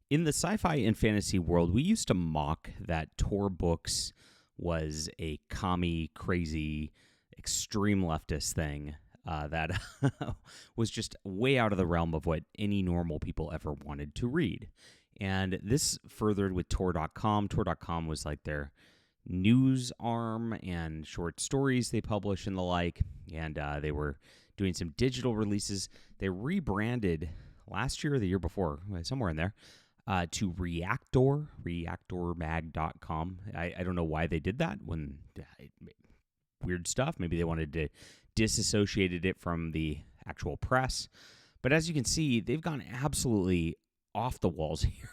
In the sci-fi and fantasy world, we used to mock that Tor Books was a commie, crazy, extreme leftist thing that was just way out of the realm of what any normal people ever wanted to read. And this furthered with Tor.com. Tor.com was like their news arm and short stories they publish and the like. And they were doing some digital releases. They rebranded last year or the year before, somewhere in there, to Reactor, reactormag.com. I don't know why they did that when weird stuff. Maybe they wanted to disassociate it from the actual press. But as you can see, they've gone absolutely off the walls here.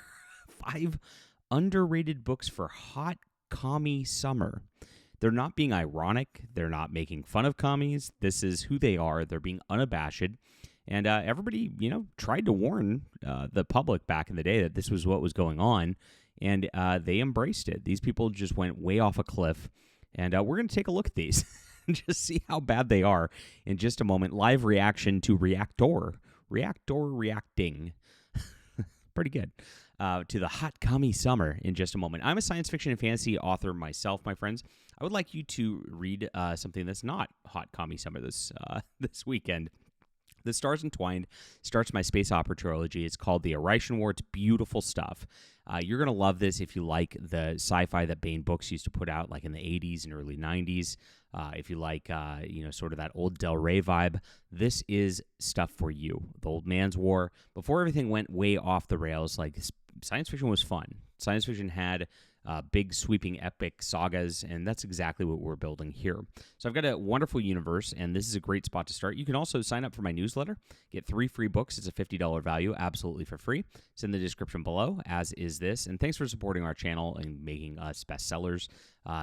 5 underrated books for hot commie summer. They're not being ironic. They're not making fun of commies. This is who they are. They're being unabashed. And everybody, tried to warn the public back in the day that this was what was going on, and they embraced it. These people just went way off a cliff, and we're going to take a look at these and just see how bad they are in just a moment. Live reaction to Reactor reacting. Pretty good. To the hot commie summer in just a moment. I'm a science fiction and fantasy author myself, my friends. I would like you to read something that's not hot commie summer this weekend. The Stars Entwined starts my space opera trilogy. It's called the Orion War. It's beautiful stuff. You're going to love this if you like the sci-fi that Baen Books used to put out like in the 80s and early 90s. If you like, sort of that old Del Rey vibe, this is stuff for you. The Old Man's War. Before everything went way off the rails, like science fiction was fun. Science fiction had big, sweeping, epic sagas, and that's exactly what we're building here. So I've got a wonderful universe, and this is a great spot to start. You can also sign up for my newsletter, get 3 free books. It's a $50 value, absolutely for free. It's in the description below, as is this. And thanks for supporting our channel and making us bestsellers.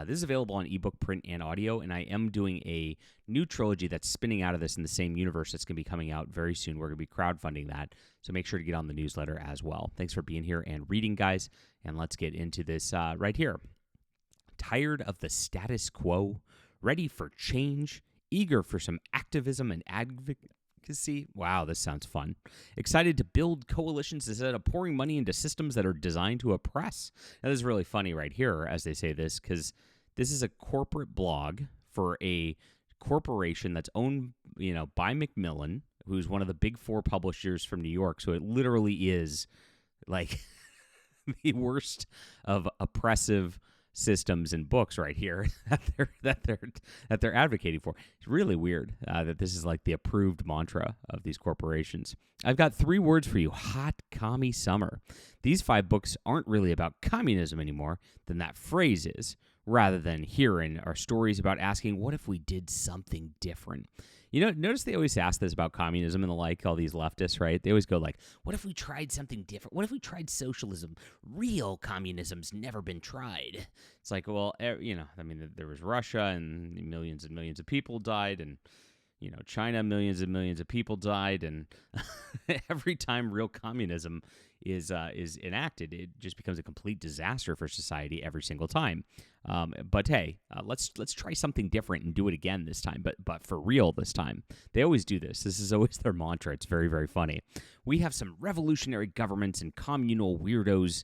This is available on ebook, print, and audio, and I am doing a new trilogy that's spinning out of this in the same universe that's going to be coming out very soon. We're going to be crowdfunding that, so make sure to get on the newsletter as well. Thanks for being here and reading, guys, and let's get into this right here. Tired of the status quo? Ready for change? Eager for some activism and advocacy? Wow, this sounds fun. Excited to build coalitions instead of pouring money into systems that are designed to oppress? Now, this is really funny right here as they say this, because this is a corporate blog for a corporation that's owned, by Macmillan, who's one of the big 4 publishers from New York. So it literally is like the worst of oppressive systems and books right here that they're advocating for. It's really weird that this is like the approved mantra of these corporations. I've got 3 words for you: hot commie summer. These 5 books aren't really about communism anymore than that phrase is, rather than hearing our stories about asking, what if we did something different? Notice they always ask this about communism and the like, all these leftists, right? They always go like, what if we tried something different? What if we tried socialism? Real communism's never been tried. It's like, well, there was Russia and millions of people died, and, China, millions and millions of people died, and every time real communism is enacted, it just becomes a complete disaster for society every single time. But hey, let's try something different and do it again this time, but for real this time. They always do this. This is always their mantra. It's very, very funny. We have some revolutionary governments and communal weirdos.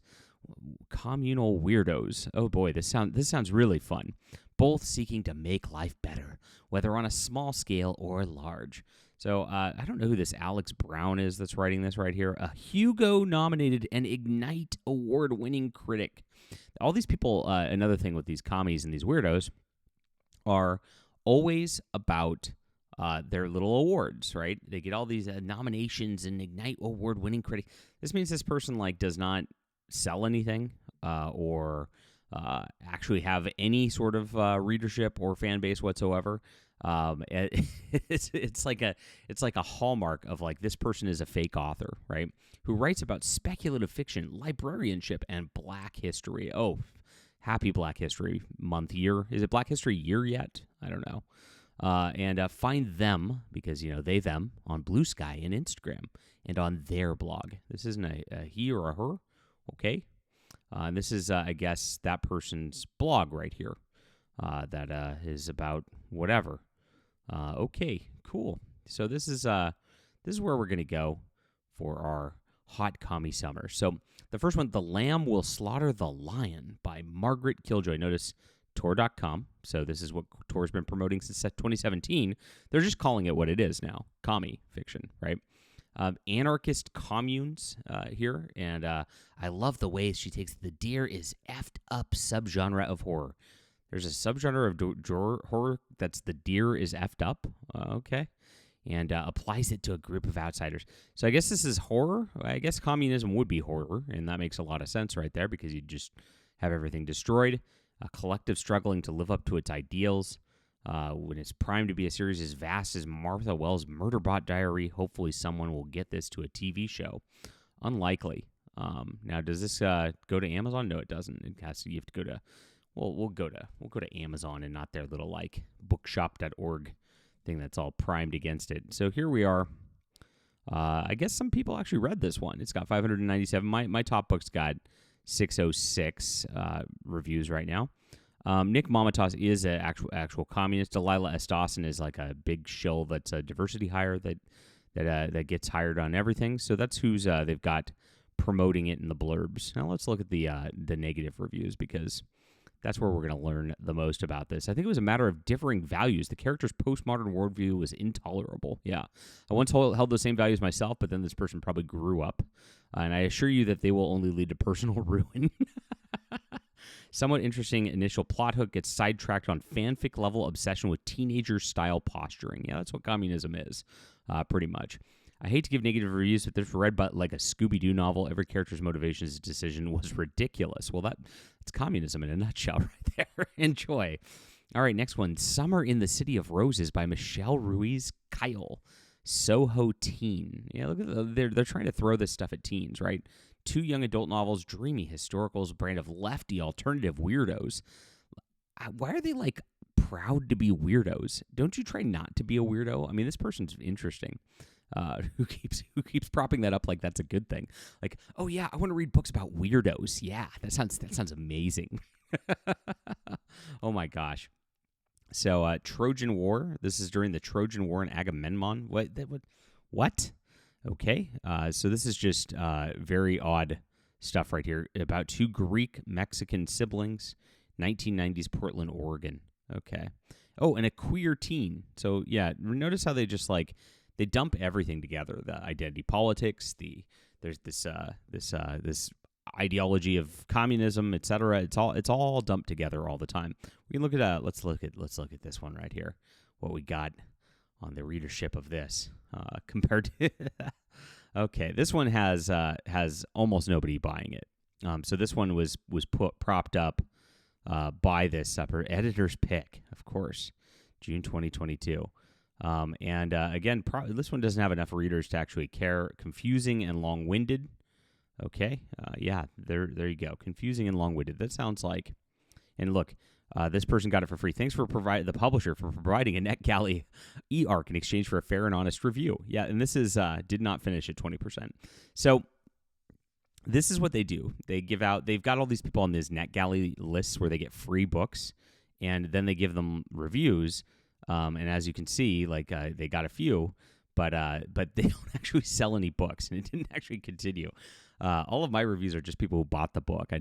Oh boy, this sounds really fun. Both seeking to make life better, whether on a small scale or large. So I don't know who this Alex Brown is that's writing this right here. A Hugo-nominated and Ignite Award-winning critic. All these people, another thing with these commies and these weirdos, are always about their little awards, right? They get all these nominations and Ignite Award-winning critic. This means this person does not sell anything or actually have any sort of readership or fan base whatsoever. It's like a hallmark of this person is a fake author, right? Who writes about speculative fiction, librarianship, and Black history. Oh, happy Black History Month year. Is it Black History Year yet? I don't know. And find them, because they them, on Blue Sky and Instagram and on their blog. This isn't a he or a her, okay? And this is, I guess, that person's blog right here that is about whatever. Okay, cool. So this is where we're going to go for our hot commie summer. So the first one, The Lamb Will Slaughter the Lion by Margaret Kiljoy. Notice Tor.com. So this is what Tor's been promoting since 2017. They're just calling it what it is now, commie fiction, right? Anarchist communes here, and I love the way she takes the deer is effed up subgenre of horror. There's a subgenre of horror that's the deer is effed up, okay, and applies it to a group of outsiders. So I guess this is horror. I guess communism would be horror, and that makes a lot of sense right there because you just have everything destroyed, a collective struggling to live up to its ideals. When it's primed to be a series as vast as Martha Wells' Murderbot Diary, hopefully someone will get this to a TV show. Unlikely. Now, does this go to Amazon? No, it doesn't. It has to. You have to go to. Well, we'll go to Amazon and not their little like bookshop.org thing that's all primed against it. So here we are. I guess some people actually read this one. It's got 597. My top book's got 606 reviews right now. Nick Mamatas is an actual communist. Delilah S. Dawson is like a big shill that's a diversity hire that gets hired on everything. So that's who's they've got promoting it in the blurbs. Now let's look at the negative reviews because that's where we're going to learn the most about this. I think it was a matter of differing values. The character's postmodern worldview was intolerable. Yeah. I once held those same values myself, but then this person probably grew up. And I assure you that they will only lead to personal ruin. Somewhat interesting initial plot hook gets sidetracked on fanfic-level obsession with teenager-style posturing. Yeah, that's what communism is, pretty much. I hate to give negative reviews, but this read but like a Scooby-Doo novel. Every character's motivations and decision was ridiculous. Well, that's communism in a nutshell right there. Enjoy. All right, next one. Summer in the City of Roses by Michelle Ruiz Kyle. Soho teen. Yeah, look at they're trying to throw this stuff at teens, right? 2 young adult novels, dreamy historicals, brand of lefty alternative weirdos. Why are they like proud to be weirdos? Don't you try not to be a weirdo? I mean, this person's interesting. Who keeps propping that up like that's a good thing? Like, oh yeah, I want to read books about weirdos. Yeah, that sounds amazing. Oh my gosh. So Trojan War. This is during the Trojan War in Agamemnon. What? Okay, so this is just very odd stuff right here about 2 Greek-Mexican siblings, 1990s Portland, Oregon. Okay. Oh, and a queer teen. So, yeah, notice how they just, like, they dump everything together. The identity politics, there's this ideology of communism, etc. It's all dumped together all the time. We can look at let's look at this one right here. What we got on the readership of this compared to okay, this one has almost nobody buying it. So this one was propped up by this editor's pick, of course, June 2022. And again, this one doesn't have enough readers to actually care. Confusing and long-winded. Okay, yeah, there you go. Confusing and long-winded. That sounds like, and look. This person got it for free. Thanks for the publisher for providing a NetGalley e-arc in exchange for a fair and honest review. Yeah, and this is did not finish at 20%. So this is what they do. They've got all these people on these NetGalley lists where they get free books, and then they give them reviews. And as you can see, like they got a few, but they don't actually sell any books, and it didn't actually continue. All of my reviews are just people who bought the book. I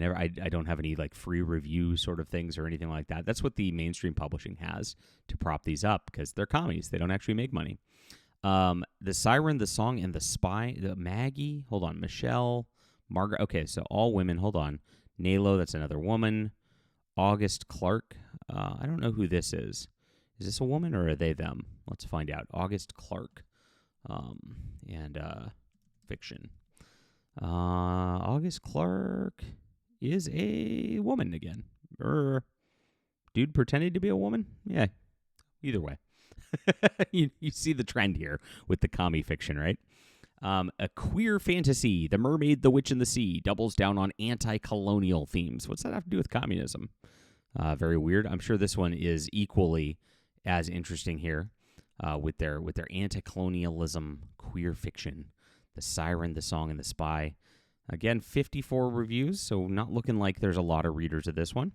don't have any like free review sort of things or anything like that. That's what the mainstream publishing has to prop these up because they're commies. They don't actually make money. The Siren, the Song, and the Spy. Maggie, hold on. Michelle, Margaret. Okay, so all women. Hold on. Nalo, that's another woman. August Clark. I don't know who this is. Is this a woman or are they them? Let's find out. August Clark. And fiction. August Clark is a woman again. Dude pretending to be a woman? Yeah, either way. you see the trend here with the commie fiction, right? A queer fantasy, The Mermaid, the Witch, and the Sea, doubles down on anti-colonial themes. What's that have to do with communism? Very weird. I'm sure this one is equally as interesting here with their anti-colonialism queer fiction. The Siren, the Song, and the Spy. Again, 54 reviews, so not looking like there's a lot of readers of this one.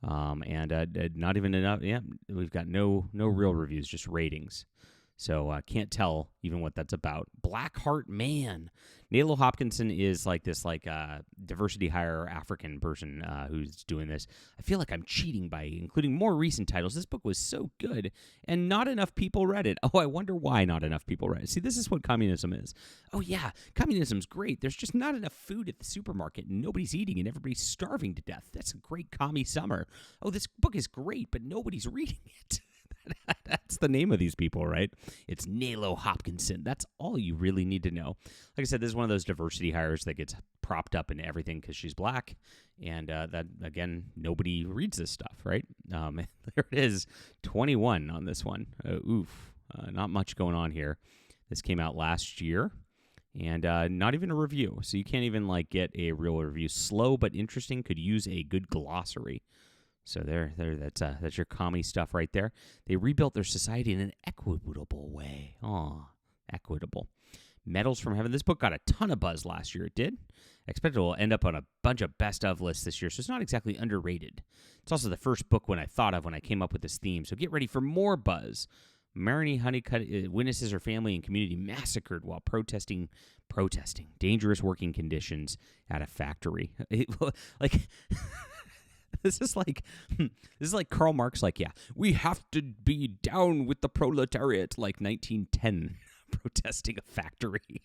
And not even enough. Yeah, we've got no real reviews, just ratings. So can't tell even what that's about. Blackheart, man. Nalo Hopkinson is like this diversity hire African person who's doing this. I feel like I'm cheating by including more recent titles. This book was so good, and not enough people read it. Oh, I wonder why not enough people read it. See, this is what communism is. Oh, yeah, communism's great. There's just not enough food at the supermarket, and nobody's eating, and everybody's starving to death. That's a great commie summer. Oh, this book is great, but nobody's reading it. That's the name of these people, right? It's Nalo Hopkinson. That's all you really need to know. Like I said, this is one of those diversity hires that gets propped up in everything because she's black. And that, again, nobody reads this stuff, right? There it is, 21 on this one. Not much going on here. This came out last year. And not even a review. So you can't even get a real review. Slow but interesting, could use a good glossary. So that's your commie stuff right there. They rebuilt their society in an equitable way. Oh, equitable. Medals from Heaven. This book got a ton of buzz last year. It did. I expect it will end up on a bunch of best of lists this year, so it's not exactly underrated. It's also the first book when I thought of when I came up with this theme, so get ready for more buzz. Marini Honeycutt witnesses her family and community massacred while protesting dangerous working conditions at a factory. This is like Karl Marx, yeah, we have to be down with the proletariat, 1910, protesting a factory.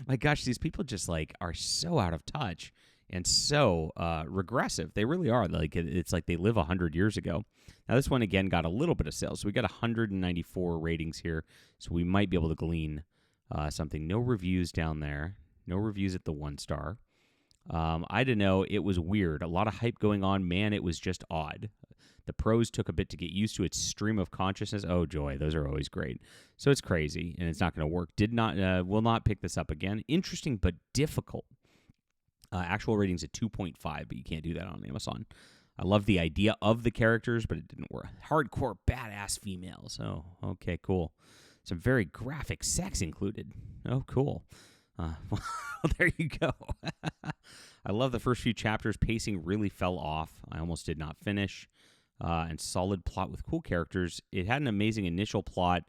My gosh, these people just are so out of touch and so regressive. They really are. It's like they live 100 years ago. Now, this one, again, got a little bit of sales. So we got 194 ratings here, so we might be able to glean something. No reviews down there. No reviews at the 1 star. I don't know. It was weird. A lot of hype going on. Man, it was just odd. The prose took a bit to get used to its stream of consciousness. Oh, joy. Those are always great. So it's crazy, and it's not going to work. Will not pick this up again. Interesting, but difficult. Actual ratings at 2.5, but you can't do that on Amazon. I love the idea of the characters, but it didn't work. Hardcore badass females. Oh, okay, cool. Some very graphic sex included. Oh, cool. Well, there you go. I love the first few chapters. Pacing really fell off. I almost did not finish. And solid plot with cool characters. It had an amazing initial plot.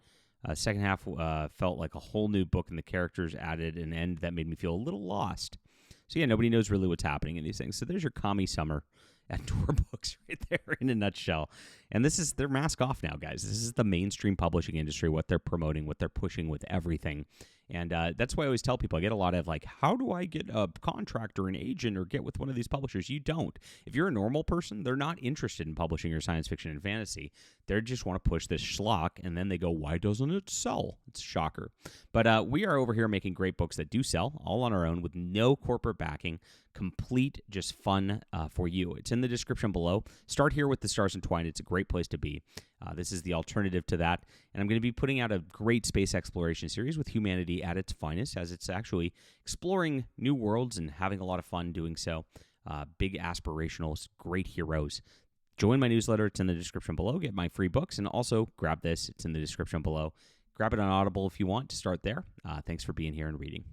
Second half felt like a whole new book, and the characters added an end that made me feel a little lost. So yeah, nobody knows really what's happening in these things. So there's your commie summer at Tor Books right there in a nutshell. And they're mask off now, guys. This is the mainstream publishing industry, what they're promoting, what they're pushing with everything. And that's why I always tell people, I get a lot of how do I get a contract or an agent or get with one of these publishers? You don't. If you're a normal person, they're not interested in publishing your science fiction and fantasy. They just want to push this schlock, and then they go, why doesn't it sell? It's a shocker. But we are over here making great books that do sell, all on our own with no corporate backing, complete, just fun for you. It's in the description below. Start here with The Stars Entwined. It's a great place to be. This is the alternative to that. And I'm going to be putting out a great space exploration series with humanity at its finest, as it's actually exploring new worlds and having a lot of fun doing so. Big aspirational, great heroes. Join my newsletter. It's in the description below. Get my free books. And also grab this. It's in the description below. Grab it on Audible if you want to start there. Thanks for being here and reading.